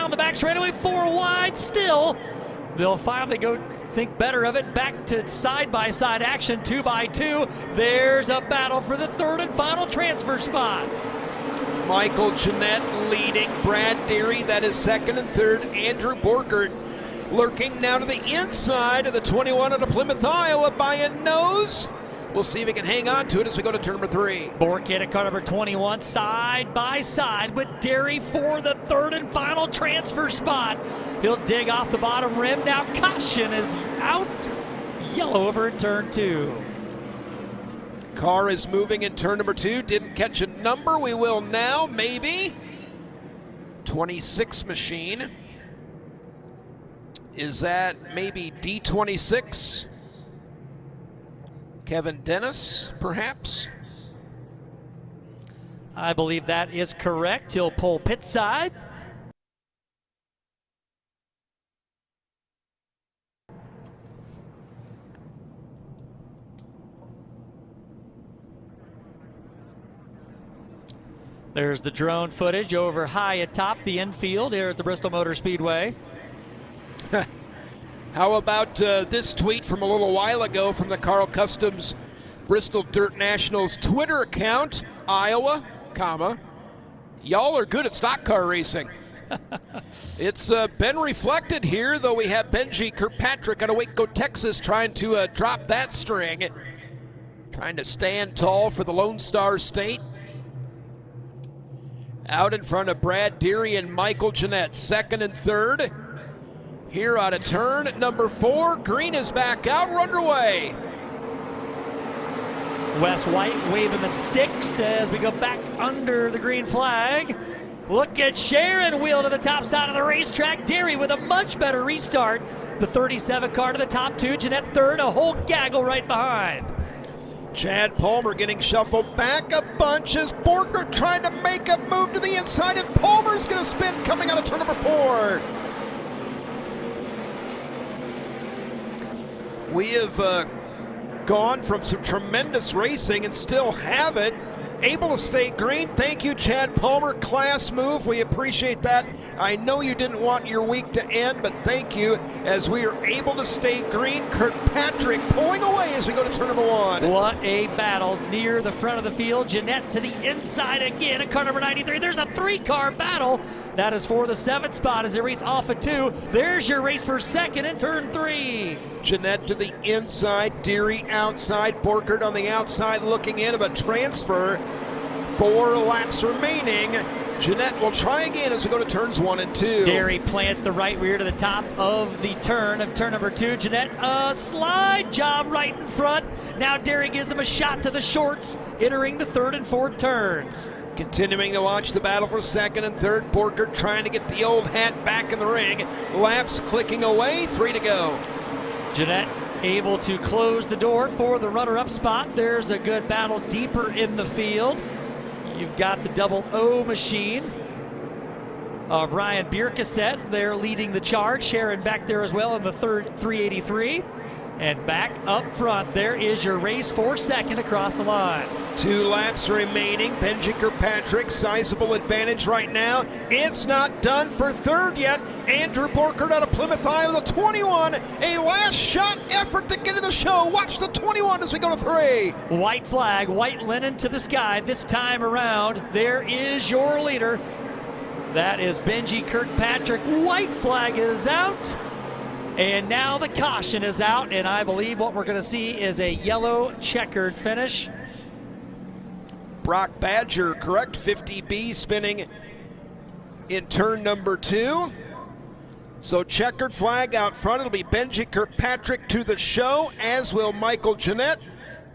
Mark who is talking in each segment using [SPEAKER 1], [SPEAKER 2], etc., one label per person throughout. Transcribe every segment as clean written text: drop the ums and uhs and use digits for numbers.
[SPEAKER 1] down the back straightaway, 4 wide still. They'll finally go think better of it. Back to side-by-side action, 2x2. There's a battle for the third and final transfer spot.
[SPEAKER 2] Michael Jeanette leading Brad Deary. That is second and third. Andrew Borkert lurking now to the inside of the 21 out of Plymouth, Iowa by a nose. We'll see if he can hang on to it as we go to turn number 3.
[SPEAKER 1] Borkert at car number 21, side by side with Deary for the third and final transfer spot. He'll dig off the bottom rim. Now caution is out. Yellow over in turn 2.
[SPEAKER 2] Car is moving in turn number 2. Didn't catch a number. We will now, maybe. 26 machine. Is that maybe D26? Kevin Dennis, perhaps?
[SPEAKER 1] I believe that is correct. He'll pull pit side. There's the drone footage over high atop the infield here at the Bristol Motor Speedway.
[SPEAKER 2] How about this tweet from a little while ago from the Carl Customs Bristol Dirt Nationals Twitter account, Iowa, comma, y'all are good at stock car racing. It's been reflected here, though we have Benji Kirkpatrick out of Waco, Texas, trying to drop that string, trying to stand tall for the Lone Star State. Out in front of Brad Deary and Michael Jeanette, second and third. Here out of turn number 4, green is back out, we're underway.
[SPEAKER 1] Wes White waving the sticks as we go back under the green flag. Look at Sharon wheel to the top side of the racetrack. Deary with a much better restart. The 37 car to the top 2, Jeanette third, a whole gaggle right behind.
[SPEAKER 2] Chad Palmer getting shuffled back a bunch as Borkert trying to make a move to the inside, and Palmer's going to spin coming out of turn number 4. We have gone from some tremendous racing and still have it. Able to stay green. Thank you, Chad Palmer. Class move. We appreciate that. I know you didn't want your week to end, but thank you as we are able to stay green. Kirkpatrick pulling away as we go to turn number 1.
[SPEAKER 1] What a battle near the front of the field. Jeanette to the inside again at car number 93. There's a 3-car battle. That is for the 7th spot as they race off at 2. There's your race for second in turn 3.
[SPEAKER 2] Jeanette to the inside, Deary outside, Borkert on the outside looking in of a transfer. 4 laps remaining. Jeanette will try again as we go to turns 1 and 2.
[SPEAKER 1] Deary plants the right rear to the top of the turn of turn number 2. Jeanette, a slide job right in front. Now Deary gives him a shot to the shorts, entering the 3rd and 4th turns.
[SPEAKER 2] Continuing to watch the battle for second and third. Borkert trying to get the old hat back in the ring. Laps clicking away, 3 to go.
[SPEAKER 1] Jeanette able to close the door for the runner-up spot. There's a good battle deeper in the field. You've got the double O machine of Ryan Bierkasset. They're leading the charge. Sharon back there as well in the third 383. And back up front, there is your race for second across the line.
[SPEAKER 2] 2 laps remaining. Benji Kirkpatrick, sizable advantage right now. It's not done for third yet. Andrew Borkert out of Plymouth, Iowa, the 21. A last shot effort to get to the show. Watch the 21 as we go to 3.
[SPEAKER 1] White flag, white linen to the sky this time around. There is your leader. That is Benji Kirkpatrick. White flag is out. And now the caution is out, and I believe what we're going to see is a yellow checkered finish.
[SPEAKER 2] Brock Badger, correct, 50B spinning in turn number 2. So checkered flag out front. It'll be Benji Kirkpatrick to the show, as will Michael Jeanette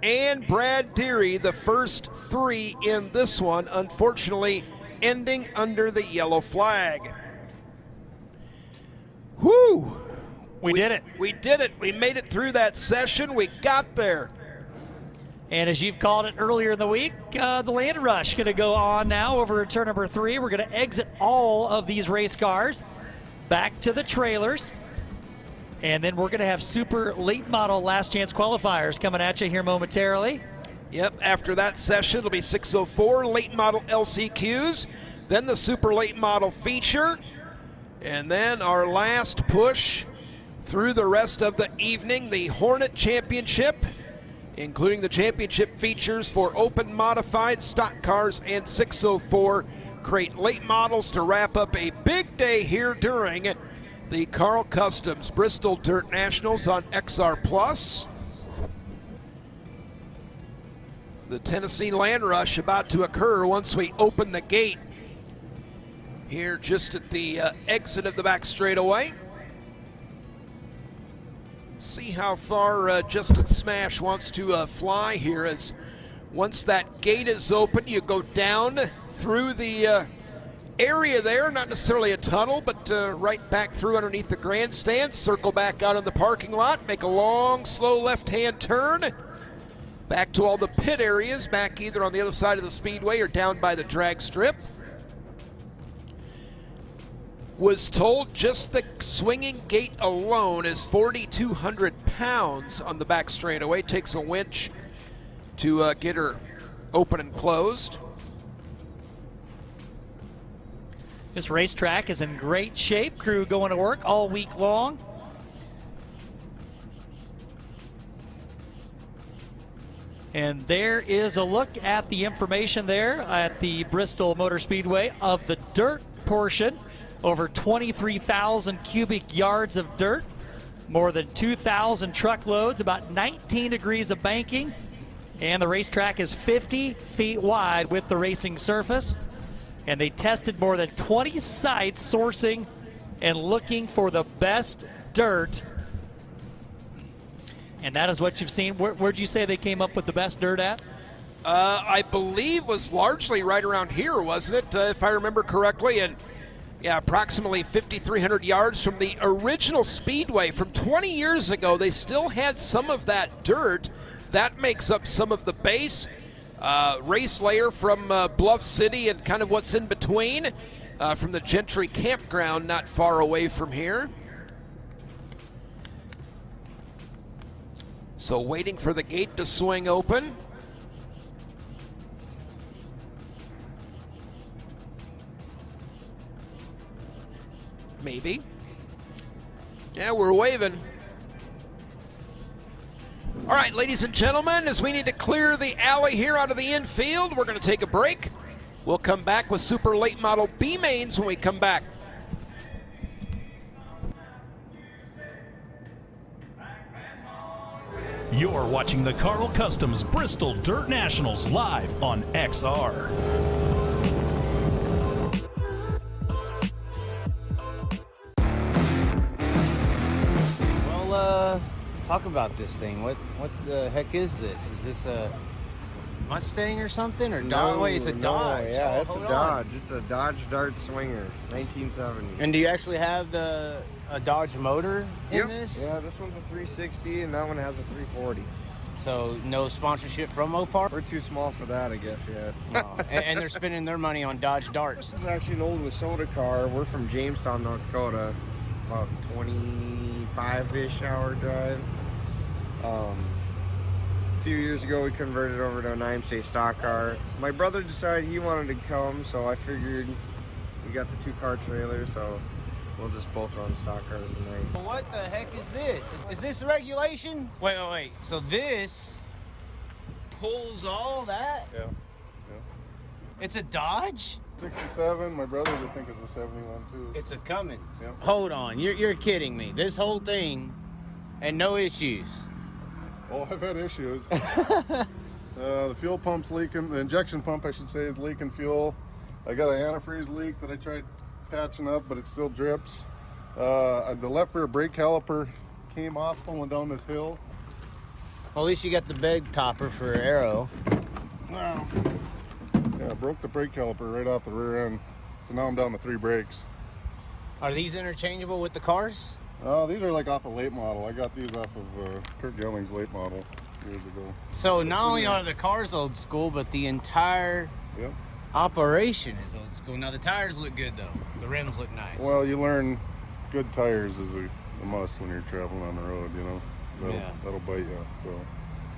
[SPEAKER 2] and Brad Deary, the first 3 in this one, unfortunately ending under the yellow flag. Whew!
[SPEAKER 1] We did it.
[SPEAKER 2] We did it. We made it through that session. We got there.
[SPEAKER 1] And as you've called it earlier in the week, the land rush going to go on now over turn number 3. We're going to exit all of these race cars back to the trailers. And then we're going to have super late model last chance qualifiers coming at you here momentarily.
[SPEAKER 2] Yep, after that session, it'll be 604 late model LCQs, then the super late model feature. And then our last push through the rest of the evening, the Hornet Championship, including the championship features for open modified stock cars and 604 crate late models to wrap up a big day here during the Carl Customs Bristol Dirt Nationals on XR Plus. The Tennessee Land Rush about to occur once we open the gate here just at the exit of the back straightaway. See how far Justin Smash wants to fly here, as once that gate is open, you go down through the area there, not necessarily a tunnel, but right back through underneath the grandstand, circle back out in the parking lot, make a long, slow left-hand turn, back to all the pit areas, back either on the other side of the speedway or down by the drag strip. Was told just the swinging gate alone is 4,200 pounds on the back straightaway. Takes a winch to get her open and closed.
[SPEAKER 1] This racetrack is in great shape. Crew going to work all week long. And there is a look at the information there at the Bristol Motor Speedway of the dirt portion. Over 23,000 cubic yards of dirt, more than 2,000 truckloads, about 19 degrees of banking, and the racetrack is 50 feet wide with the racing surface. And they tested more than 20 sites sourcing and looking for the best dirt. And that is what you've seen. Where'd you say they came up with the best dirt at?
[SPEAKER 2] I believe was largely right around here, wasn't it, if I remember correctly? And yeah, approximately 5,300 yards from the original speedway from 20 years ago. They still had some of that dirt. That makes up some of the base race layer from Bluff City and kind of what's in between from the Gentry Campground not far away from here. So waiting for the gate to swing open. Maybe. Yeah, we're waving. All right, ladies and gentlemen, as we need to clear the alley here out of the infield, we're going to take a break. We'll come back with Super Late Model B mains when we come back.
[SPEAKER 3] You're watching the Carl Customs Bristol Dirt Nationals live on XR.
[SPEAKER 4] Talk about this thing. What the heck is this? Is this a Mustang or something? Or Dodge? Wait, it's a Dodge.
[SPEAKER 5] Yeah, it's a Dodge. It's a Dodge Dart Swinger, 1970.
[SPEAKER 4] And do you actually have a Dodge motor in this?
[SPEAKER 5] Yeah, this one's a 360 and that one has a 340.
[SPEAKER 4] So no sponsorship from Mopar?
[SPEAKER 5] We're too small for that, I guess, yeah.
[SPEAKER 4] No. And they're spending their money on Dodge Darts.
[SPEAKER 5] This is actually an old Wasota car. We're from Jamestown, North Dakota. About 25-ish hour drive. A few years ago, we converted over to an IMSA stock car. My brother decided he wanted to come, so I figured we got the 2-car trailer, so we'll just both run stock cars tonight.
[SPEAKER 4] What the heck is this? Is this regulation? Wait. So this pulls all that?
[SPEAKER 6] Yeah.
[SPEAKER 4] It's a Dodge?
[SPEAKER 6] 67. My brother's, I think, is a 71 too.
[SPEAKER 4] It's a Cummins.
[SPEAKER 6] Yep.
[SPEAKER 4] Hold on, you're kidding me. This whole thing and no issues.
[SPEAKER 6] Oh, I've had issues. The fuel pump's leaking. The injection pump, I should say, is leaking fuel. I got an antifreeze leak that I tried patching up, but it still drips. The left rear brake caliper came off pulling down this hill.
[SPEAKER 4] Well, at least you got the bed topper for aero.
[SPEAKER 6] Wow. Yeah, I broke the brake caliper right off the rear end. So now I'm down to 3 brakes.
[SPEAKER 4] Are these interchangeable with the cars?
[SPEAKER 6] These are like off a late model. I got these off of Kurt Gelling's late model years ago.
[SPEAKER 4] So not only are the cars old school, but the entire operation is old school. Now the tires look good though. The rims look nice.
[SPEAKER 6] Well, you learn good tires is a must when you're traveling on the road, you know. That'll bite you, so.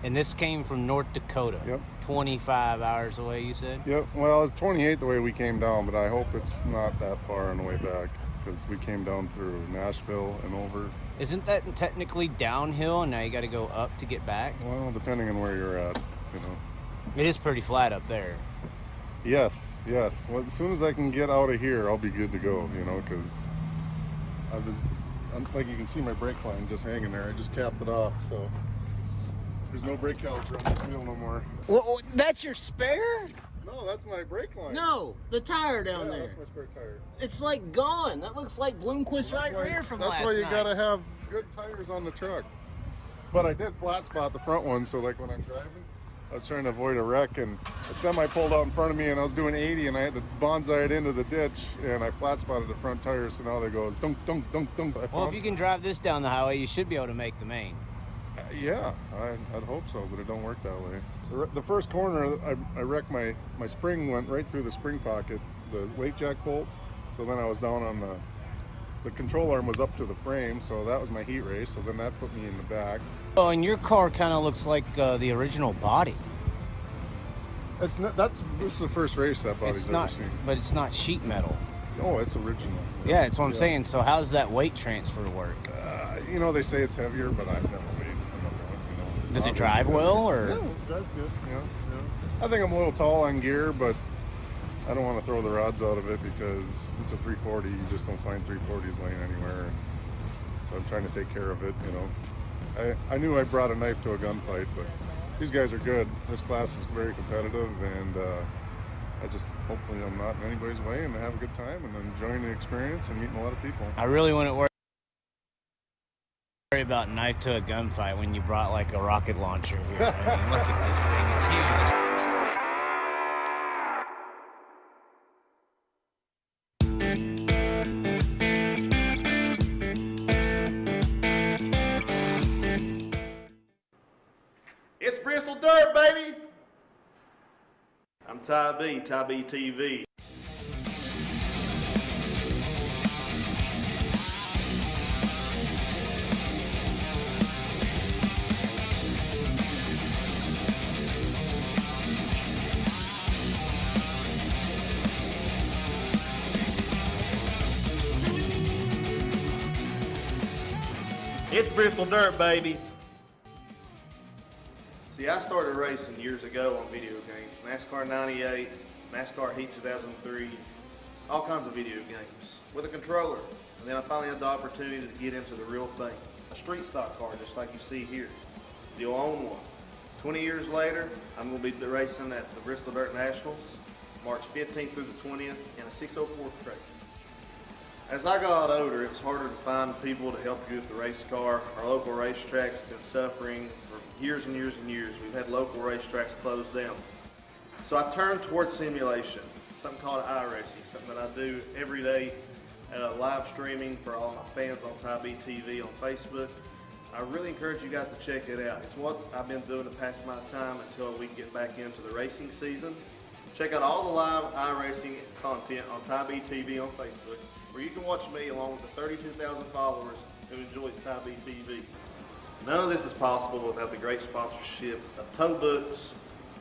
[SPEAKER 4] And this came from North Dakota.
[SPEAKER 6] Yep.
[SPEAKER 4] 25 hours away, you said?
[SPEAKER 6] Yep. Well, it's 28 the way we came down, but I hope it's not that far on the way back. because we came down through Nashville and over.
[SPEAKER 4] Isn't that technically downhill and now you got to go up to get back?
[SPEAKER 6] Well, depending on where you're at, you know.
[SPEAKER 4] It is pretty flat up there.
[SPEAKER 6] Yes. Well, as soon as I can get out of here, I'll be good to go, you know, because like you can see my brake line just hanging there. I just capped it off, so there's no brake caliper on this wheel no more.
[SPEAKER 4] Well, that's your spare?
[SPEAKER 6] No, that's my brake line.
[SPEAKER 4] No, the tire down there.
[SPEAKER 6] That's my spare tire.
[SPEAKER 4] It's like gone. That looks like Bloomquist right rear from last night.
[SPEAKER 6] That's why you gotta have good tires on the truck. But I did flat spot the front one, so like when I'm driving, I was trying to avoid a wreck, and a semi pulled out in front of me, and I was doing 80, and I had to bonsai it into the ditch, and I flat spotted the front tire, so now they goes dunk, dunk, dunk, dunk.
[SPEAKER 4] Well, if you can drive this down the highway, you should be able to make the main.
[SPEAKER 6] Yeah, I'd hope so, but it don't work that way. So the first corner, I wrecked my spring went right through the spring pocket, the weight jack bolt. So then I was down on the control arm was up to the frame, so that was my heat race. So then that put me in the back.
[SPEAKER 4] Oh, and your car kind of looks like the original body.
[SPEAKER 6] This is the first race that body's ever seen.
[SPEAKER 4] But it's not sheet metal.
[SPEAKER 6] Oh, it's original.
[SPEAKER 4] Yeah, that's what I'm saying. So how's that weight transfer work?
[SPEAKER 6] You know, they say it's heavier, but I've never made it.
[SPEAKER 4] Does it drive well, or?
[SPEAKER 6] Yeah, it drives good. Yeah. I think I'm a little tall on gear, but I don't want to throw the rods out of it because it's a 340. You just don't find 340s laying anywhere. So I'm trying to take care of it, you know. I knew I brought a knife to a gunfight, but these guys are good. This class is very competitive, and I just hopefully I'm not in anybody's way and have a good time and enjoying the experience and meeting a lot of people.
[SPEAKER 4] I really wouldn't worry about knife to a gunfight when you brought like a rocket launcher here. I mean, look at this thing, it's huge.
[SPEAKER 7] It's Bristol Dirt, baby! I'm Ty B, Ty B TV. It's Bristol Dirt, baby. See, I started racing years ago on video games. NASCAR 98, NASCAR Heat 2003, all kinds of video games with a controller. And then I finally had the opportunity to get into the real thing. A street stock car, just like you see here. Still own one. 20 years later, I'm going to be racing at the Bristol Dirt Nationals, March 15th through the 20th, in a 604 crate. As I got older, it was harder to find people to help you with the race car. Our local racetracks have been suffering for years and years and years. We've had local racetracks closed down. So I turned towards simulation, something called iRacing, something that I do every day, live streaming for all my fans on Ty B TV on Facebook. I really encourage you guys to check it out. It's what I've been doing to pass my time until we can get back into the racing season. Check out all the live iRacing content on Ty B TV on Facebook, where you can watch me along with the 32,000 followers who enjoys Ty B TV. None of this is possible without the great sponsorship of Tow Books,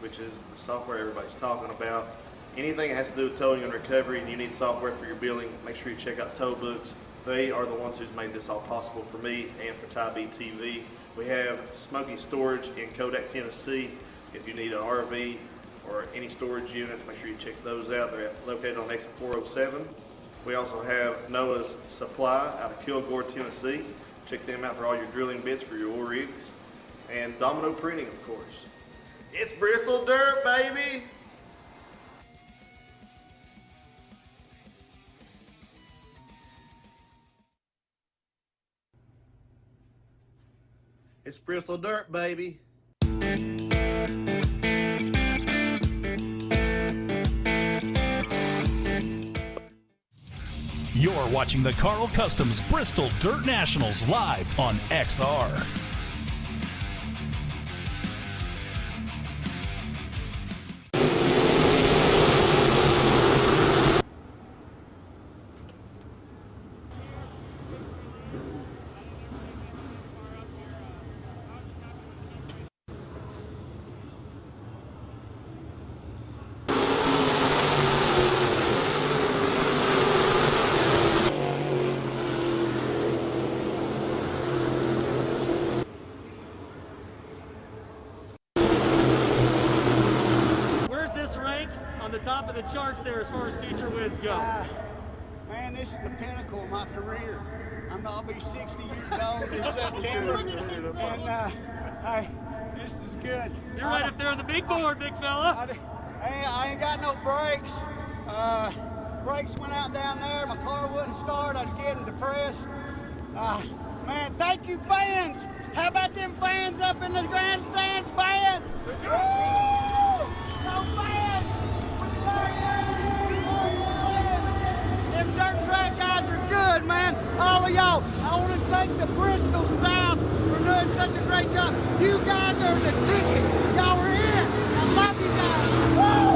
[SPEAKER 7] which is the software everybody's talking about. Anything that has to do with towing and recovery and you need software for your billing, make sure you check out Tow Books. They are the ones who's made this all possible for me and for Ty B TV. We have Smoky Storage in Kodak, Tennessee. If you need an RV or any storage units, make sure you check those out. They're located on exit 407. We also have Noah's Supply out of Kilgore, Tennessee. Check them out for all your drilling bits for your oil rigs. And Domino Printing, of course. It's Bristol Dirt, baby! It's Bristol Dirt, baby.
[SPEAKER 3] You're watching the Carl Customs Bristol Dirt Nationals live on XR.
[SPEAKER 1] of the charts there as far as future wins go?
[SPEAKER 8] Man, this is the pinnacle of my career. I'll be 60 years old this September, and hey, this is good.
[SPEAKER 1] You're right up there on the big board, big fella.
[SPEAKER 8] I ain't got no brakes. Brakes went out down there. My car wouldn't start. I was getting depressed. Man, thank you, fans. How about them fans up in the grandstands, fans? Woo! No fans! Them dirt track guys are good, man. All of y'all. I want to thank the Bristol staff for doing such a great job. You guys are the ticket. Y'all are in. I love you guys. Woo!